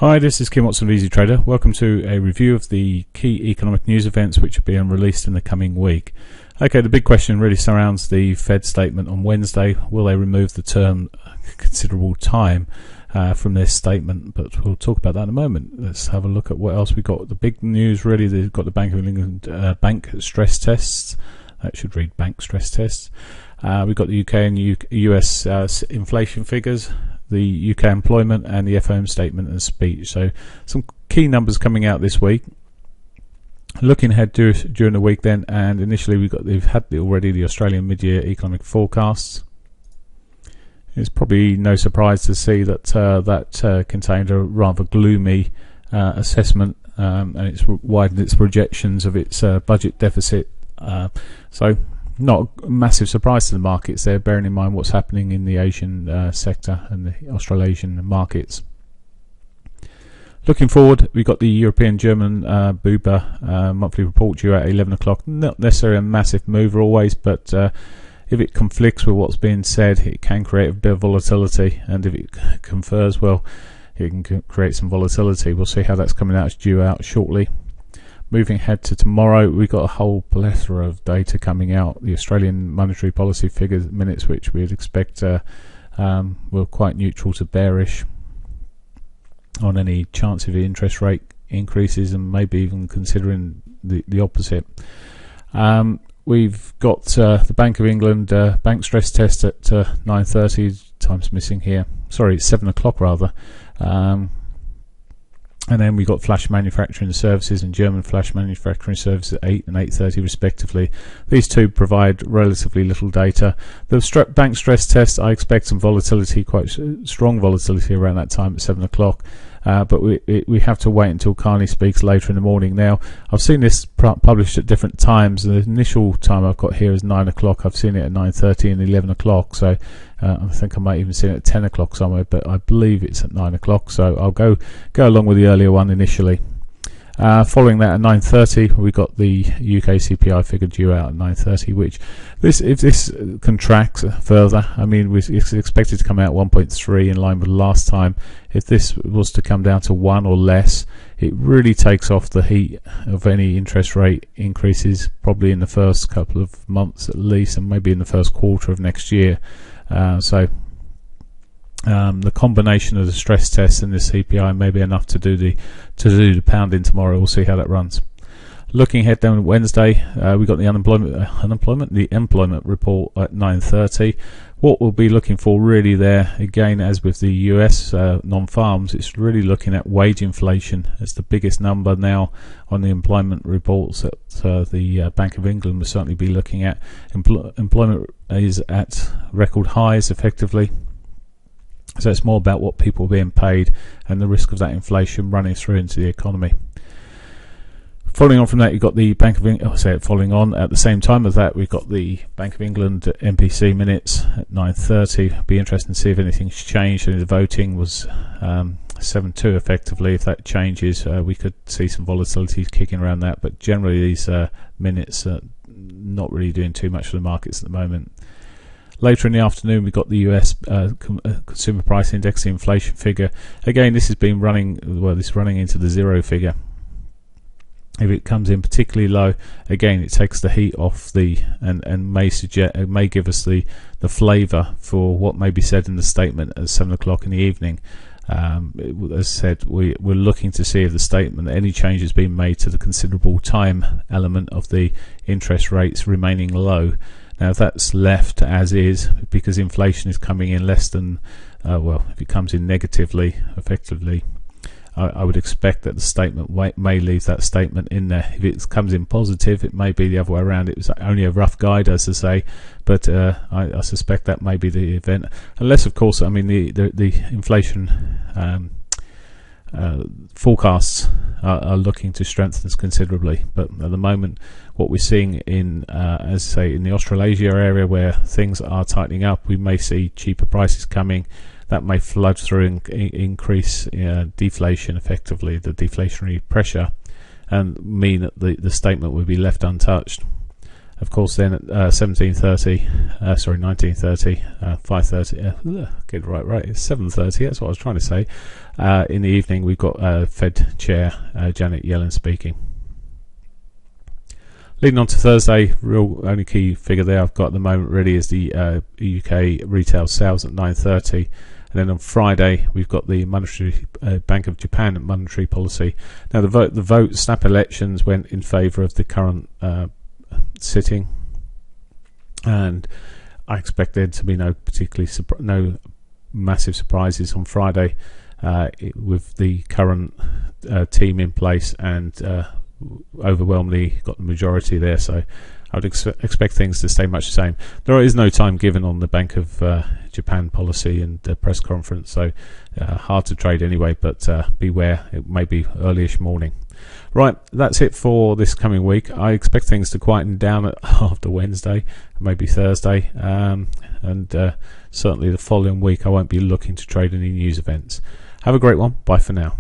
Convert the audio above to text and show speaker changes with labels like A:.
A: Hi, this is Kim Watson of Easy Trader. Welcome to a review of the key economic news events which are being released in the coming week. Okay, the big question really surrounds the Fed statement on Wednesday. Will they remove the term considerable time from their statement? But we'll talk about that in a moment. Let's have a look at what else we got. The big news really, they've got the Bank of England bank stress tests. That should read bank stress tests. We've got the UK and US inflation figures, the UK employment, and the FOM statement and speech. So some key numbers coming out this week. Looking ahead during the week then, and initially they've had already the Australian mid-year economic forecasts. It's probably no surprise to see that contained a rather gloomy assessment, and it's widened its projections of its budget deficit. So not a massive surprise to the markets there, bearing in mind what's happening in the Asian sector and the Australasian markets. Looking forward, we've got the European German BUBA monthly report due at 11 o'clock. Not necessarily a massive mover always, but if it conflicts with what's being said, it can create a bit of volatility, and if it confers, well, it can create some volatility. We'll see how that's coming out. It's due out shortly. Moving ahead to tomorrow, we've got a whole plethora of data coming out. The Australian monetary policy figures minutes, which we'd expect were quite neutral to bearish on any chance of interest rate increases, and maybe even considering the opposite. We've got the Bank of England bank stress test at 9:30. Time's missing here. Sorry, it's 7 o'clock rather. And then we've got flash manufacturing services and German flash manufacturing services at 8 and 8:30 respectively. These two provide relatively little data. The bank stress test, I expect some volatility, quite strong volatility around that time at 7 o'clock. But we have to wait until Carney speaks later in the morning. Now, I've seen this published at different times. The initial time I've got here is 9 o'clock. I've seen it at 9:30 and 11 o'clock. So I think I might even see it at 10 o'clock somewhere, but I believe it's at 9 o'clock. So I'll go along with the earlier one initially. Following that at 9:30, we got the UK CPI figure due out at 9:30, which if this contracts further, I mean, it's expected to come out 1.3 in line with last time. If this was to come down to 1 or less, it really takes off the heat of any interest rate increases, probably in the first couple of months at least, and maybe in the first quarter of next year. The combination of the stress test and the CPI may be enough to do the pounding tomorrow. We'll see how that runs. Looking ahead down Wednesday, we've got the employment report at 9:30. What we'll be looking for really there, again as with the US non-farms, it's really looking at wage inflation. It's the biggest number now on the employment reports that the Bank of England will certainly be looking at. Employment is at record highs effectively. So it's more about what people are being paid and the risk of that inflation running through into the economy. Following on from that, you've got the Bank of England. Following on at the same time as that, we've got the Bank of England MPC minutes at 9:30. Be interesting to see if anything's changed. The voting was 7-2 effectively. If that changes, we could see some volatility kicking around that. But generally, these minutes are not really doing too much for the markets at the moment. Later in the afternoon, we've got the US Consumer Price Index, the inflation figure. Again, this has been running into the zero figure. If it comes in particularly low, again, it takes the heat off and may give us the flavour for what may be said in the statement at 7 o'clock in the evening. As I said, we're looking to see if the statement, any changes being made to the considerable time element of the interest rates remaining low. Now, if that's left as is, because inflation is coming in less than, if it comes in negatively, effectively, I would expect that the statement may leave that statement in there. If it comes in positive, it may be the other way around. It was only a rough guide, as I say, but I suspect that may be the event. Unless, of course, I mean, the inflation forecasts are looking to strengthen considerably, but at the moment what we're seeing in as I say, in the Australasia area where things are tightening up, we may see cheaper prices coming. That may flood through and increase deflation, effectively the deflationary pressure, and mean that the statement would be left untouched. Of course, then at 19:30, 5:30. Get it right. It's 7:30. That's what I was trying to say. In the evening, we've got Fed Chair Janet Yellen speaking. Leading on to Thursday, real only key figure there I've got at the moment really is the UK retail sales at 9:30, and then on Friday we've got the monetary Bank of Japan monetary policy. Now the vote snap elections went in favour of the current sitting, and I expect there to be no massive surprises on Friday with the current team in place and overwhelmingly got the majority there, so I would expect things to stay much the same. There is no time given on the Bank of Japan policy and the press conference, so hard to trade anyway, but beware, it may be earlyish morning. Right, that's it for this coming week. I expect things to quieten down after Wednesday, maybe Thursday, and certainly the following week I won't be looking to trade any news events. Have a great one. Bye for now.